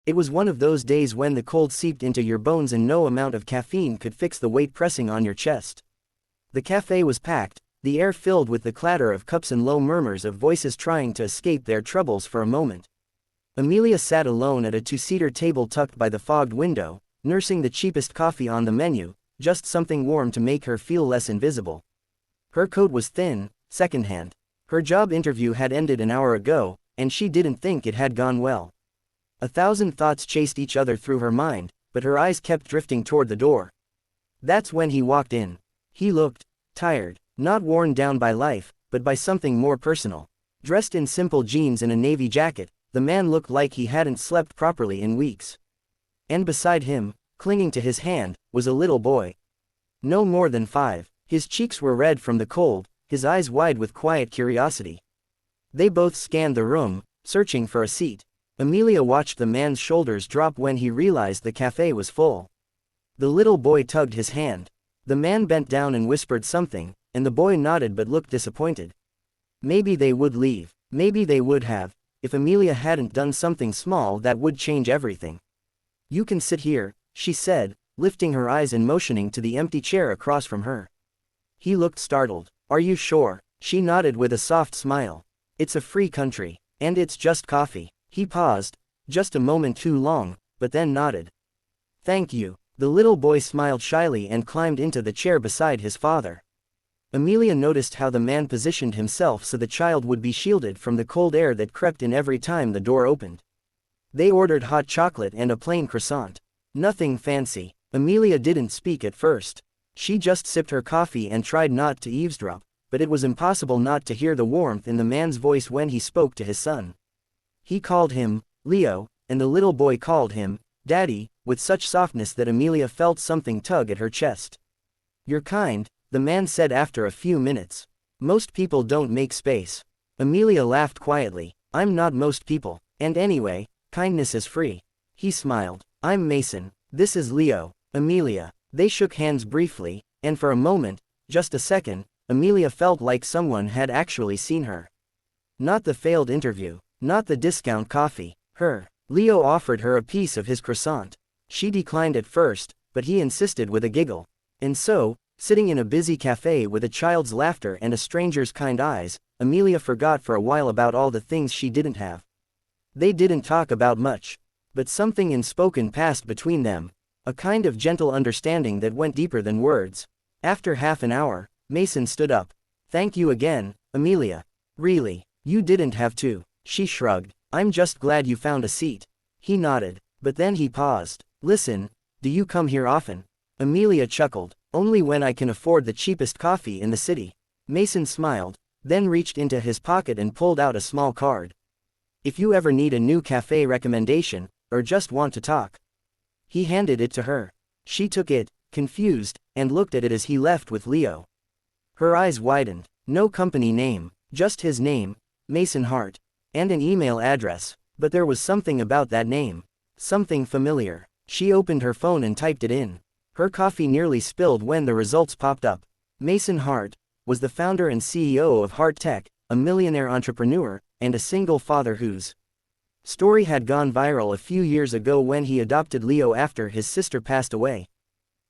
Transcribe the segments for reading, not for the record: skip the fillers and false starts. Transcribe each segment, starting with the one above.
It was one of those days when the cold seeped into your bones and no amount of caffeine could fix the weight pressing on your chest. The cafe was packed, the air filled with the clatter of cups and low murmurs of voices trying to escape their troubles for a moment. Amelia sat alone at a two-seater table tucked by the fogged window, nursing the cheapest coffee on the menu, just something warm to make her feel less invisible. Her coat was thin, secondhand. Her job interview had ended an hour ago, and she didn't think it had gone well. 1,000 thoughts chased each other through her mind, but her eyes kept drifting toward the door. That's when he walked in. He looked tired, not worn down by life, but by something more personal. Dressed in simple jeans and a navy jacket, the man looked like he hadn't slept properly in weeks. And beside him, clinging to his hand, was a little boy. No more than 5. His cheeks were red from the cold, his eyes wide with quiet curiosity. They both scanned the room, searching for a seat. Amelia watched the man's shoulders drop when he realized the cafe was full. The little boy tugged his hand. The man bent down and whispered something, and the boy nodded but looked disappointed. Maybe they would leave. Maybe they would have, if Amelia hadn't done something small that would change everything. You can sit here, she said, lifting her eyes and motioning to the empty chair across from her. He looked startled. Are you sure? She nodded with a soft smile. It's a free country, and it's just coffee. He paused, just a moment too long, but then nodded. Thank you. The little boy smiled shyly and climbed into the chair beside his father. Amelia noticed how the man positioned himself so the child would be shielded from the cold air that crept in every time the door opened. They ordered hot chocolate and a plain croissant. Nothing fancy. Amelia didn't speak at first. She just sipped her coffee and tried not to eavesdrop, but it was impossible not to hear the warmth in the man's voice when he spoke to his son. He called him Leo, and the little boy called him Daddy, with such softness that Amelia felt something tug at her chest. You're kind, the man said after a few minutes. Most people don't make space. Amelia laughed quietly. I'm not most people, and anyway, kindness is free. He smiled. I'm Mason. This is Leo. Amelia. They shook hands briefly, and for a moment, just a second, Amelia felt like someone had actually seen her. Not the failed interview. Not the discount coffee. Her. Leo offered her a piece of his croissant. She declined at first, but he insisted with a giggle. And so, sitting in a busy cafe with a child's laughter and a stranger's kind eyes, Amelia forgot for a while about all the things she didn't have. They didn't talk about much. But something unspoken passed between them. A kind of gentle understanding that went deeper than words. After half an hour, Mason stood up. Thank you again, Amelia. Really, you didn't have to. She shrugged. I'm just glad you found a seat. He nodded. But then he paused. Listen, do you come here often? Amelia chuckled. Only when I can afford the cheapest coffee in the city. Mason smiled, then reached into his pocket and pulled out a small card. If you ever need a new cafe recommendation, or just want to talk. He handed it to her. She took it, confused, and looked at it as he left with Leo. Her eyes widened. No company name, just his name, Mason Hart. And an email address, but there was something about that name. Something familiar. She opened her phone and typed it in. Her coffee nearly spilled when the results popped up. Mason Hart was the founder and CEO of Hart Tech, a millionaire entrepreneur, and a single father whose story had gone viral a few years ago when he adopted Leo after his sister passed away.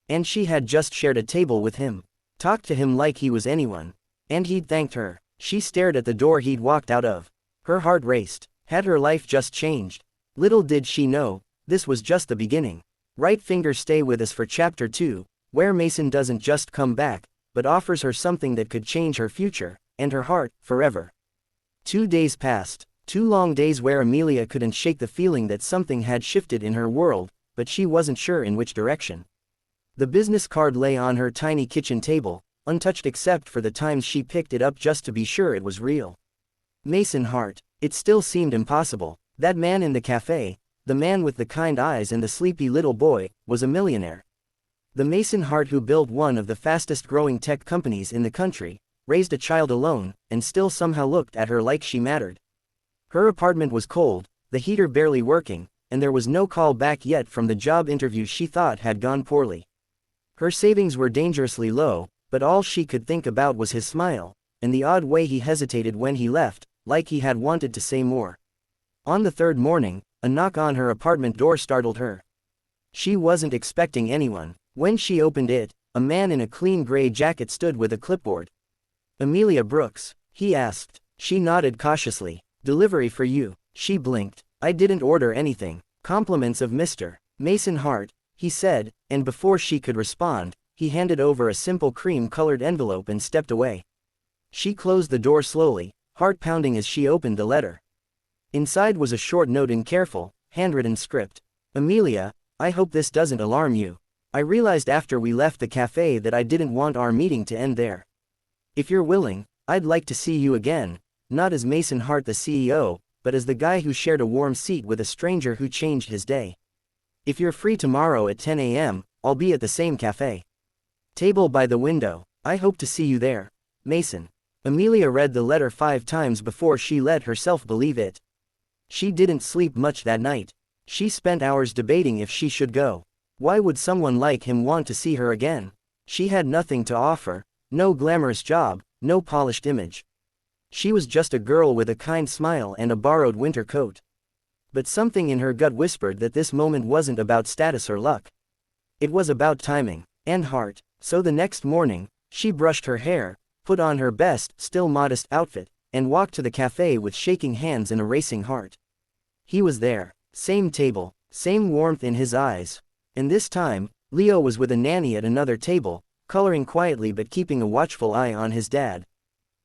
And she had just shared a table with him. Talked to him like he was anyone. And he'd thanked her. She stared at the door he'd walked out of. Her heart raced. Had her life just changed? Little did she know, this was just the beginning. Right finger stay with us for chapter 2, where Mason doesn't just come back, but offers her something that could change her future, and her heart, forever. 2 days passed. 2 long days where Amelia couldn't shake the feeling that something had shifted in her world, but she wasn't sure in which direction. The business card lay on her tiny kitchen table, untouched except for the times she picked it up just to be sure it was real. Mason Hart. It still seemed impossible. That man in the cafe, the man with the kind eyes and the sleepy little boy, was a millionaire. The Mason Hart who built one of the fastest growing tech companies in the country, raised a child alone, and still somehow looked at her like she mattered. Her apartment was cold, the heater barely working, and there was no call back yet from the job interview she thought had gone poorly. Her savings were dangerously low, but all she could think about was his smile, and the odd way he hesitated when he left, like he had wanted to say more. On the third morning, A knock on her apartment door startled her. She wasn't expecting anyone. When she opened it, a man in a clean gray jacket stood with a clipboard. "Amelia Brooks?" he asked. She nodded cautiously. "Delivery for you." She blinked. "I didn't order anything." "Compliments of Mr. Mason Hart," he said, and before she could respond, he handed over a simple cream-colored envelope and stepped away. She closed the door slowly, heart pounding as she opened the letter. Inside was a short note in careful, handwritten script. "Amelia, I hope this doesn't alarm you. I realized after we left the cafe that I didn't want our meeting to end there. If you're willing, I'd like to see you again, not as Mason Hart the CEO, but as the guy who shared a warm seat with a stranger who changed his day. If you're free tomorrow at 10 a.m., I'll be at the same cafe. Table by the window. I hope to see you there. Mason." Amelia read the letter 5 times before she let herself believe it. She didn't sleep much that night. She spent hours debating if she should go. Why would someone like him want to see her again? She had nothing to offer, no glamorous job, no polished image. She was just a girl with a kind smile and a borrowed winter coat. But something in her gut whispered that this moment wasn't about status or luck. It was about timing and heart. So the next morning, she brushed her hair, put on her best, still modest outfit, and walked to the cafe with shaking hands and a racing heart. He was there. Same table, same warmth in his eyes. And this time, Leo was with a nanny at another table, coloring quietly but keeping a watchful eye on his dad.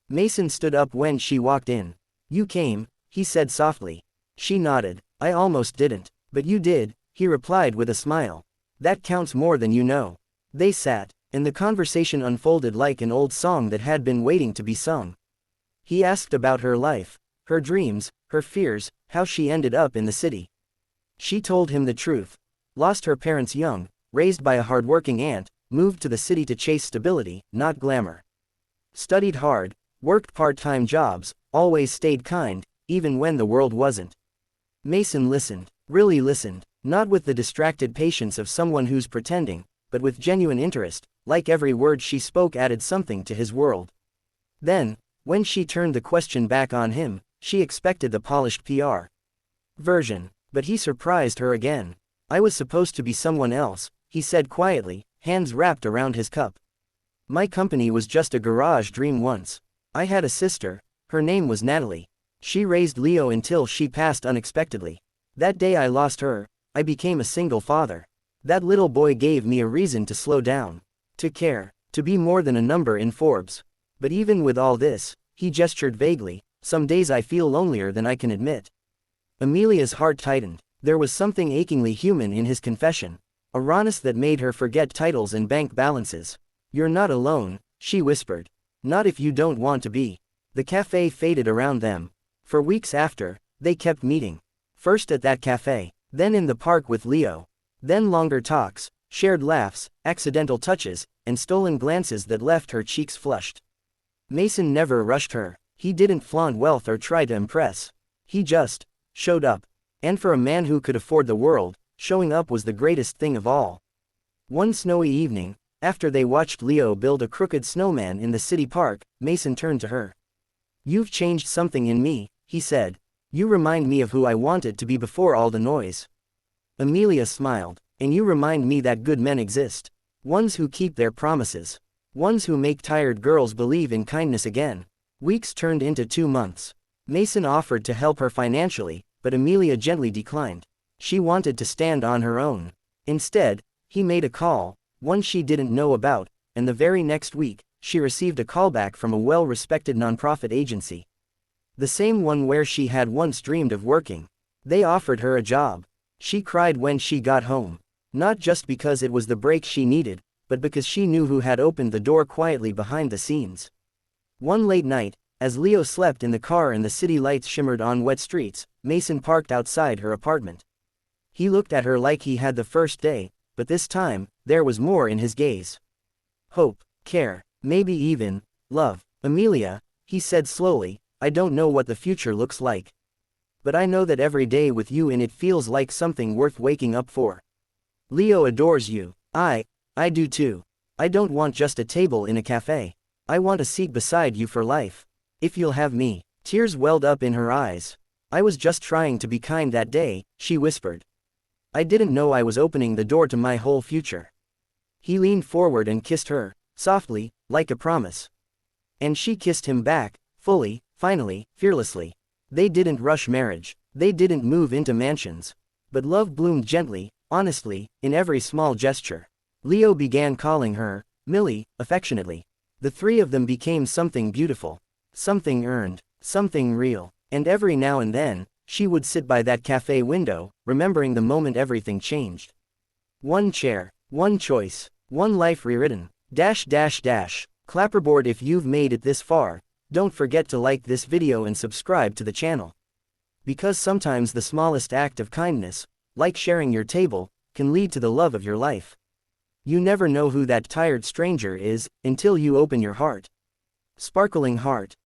Mason stood up when she walked in. "You came," he said softly. She nodded. "I almost didn't. But you did," he replied with a smile. "That counts more than you know." They sat, and the conversation unfolded like an old song that had been waiting to be sung. He asked about her life, her dreams, her fears, how she ended up in the city. She told him the truth. Lost her parents young, raised by a hardworking aunt, moved to the city to chase stability, not glamour. Studied hard, worked part-time jobs, always stayed kind, even when the world wasn't. Mason listened, really listened, not with the distracted patience of someone who's pretending, but with genuine interest, like every word she spoke added something to his world. Then, when she turned the question back on him, she expected the polished PR version, but he surprised her again. "I was supposed to be someone else," he said quietly, hands wrapped around his cup. "My company was just a garage dream once. I had a sister, her name was Natalie. She raised Leo until she passed unexpectedly. That day I lost her, I became a single father. That little boy gave me a reason to slow down, to care, to be more than a number in Forbes. But even with all this," he gestured vaguely, "some days I feel lonelier than I can admit." Amelia's heart tightened. There was something achingly human in his confession, a rawness that made her forget titles and bank balances. "You're not alone," she whispered. "Not if you don't want to be." The cafe faded around them. For weeks after, they kept meeting. First at that cafe, then in the park with Leo. Then longer talks, shared laughs, accidental touches, and stolen glances that left her cheeks flushed. Mason never rushed her. He didn't flaunt wealth or try to impress. He just showed up. And for a man who could afford the world, showing up was the greatest thing of all. One snowy evening, after they watched Leo build a crooked snowman in the city park, Mason turned to her. "You've changed something in me," he said. "You remind me of who I wanted to be before all the noise." Amelia smiled. "And you remind me that good men exist. Ones who keep their promises. Ones who make tired girls believe in kindness again." Weeks turned into 2 months. Mason offered to help her financially, but Amelia gently declined. She wanted to stand on her own. Instead, he made a call, one she didn't know about, and the very next week, she received a callback from a well-respected nonprofit agency. The same one where she had once dreamed of working. They offered her a job. She cried when she got home. Not just because it was the break she needed, but because she knew who had opened the door quietly behind the scenes. One late night, as Leo slept in the car and the city lights shimmered on wet streets, Mason parked outside her apartment. He looked at her like he had the first day, but this time, there was more in his gaze. Hope, care, maybe even love. "Amelia," he said slowly, "I don't know what the future looks like. But I know that every day with you in it feels like something worth waking up for. Leo adores you. I do too. I don't want just a table in a cafe. I want a seat beside you for life. If you'll have me." Tears welled up in her eyes. I was just trying to be kind that day, she whispered. I didn't know I was opening the door to my whole future. He leaned forward and kissed her, softly, like a promise. And she kissed him back, fully, finally, fearlessly. They didn't rush marriage. They didn't move into mansions. But love bloomed gently, honestly, in every small gesture. Leo began calling her Millie, affectionately. The three of them became something beautiful. Something earned. Something real. And every now and then, she would sit by that cafe window, remembering the moment everything changed. One chair, one choice, one life rewritten. Clapperboard, if you've made it this far, don't forget to like this video and subscribe to the channel. Because sometimes the smallest act of kindness, like sharing your table, can lead to the love of your life. You never know who that tired stranger is, until you open your heart. Sparkling heart.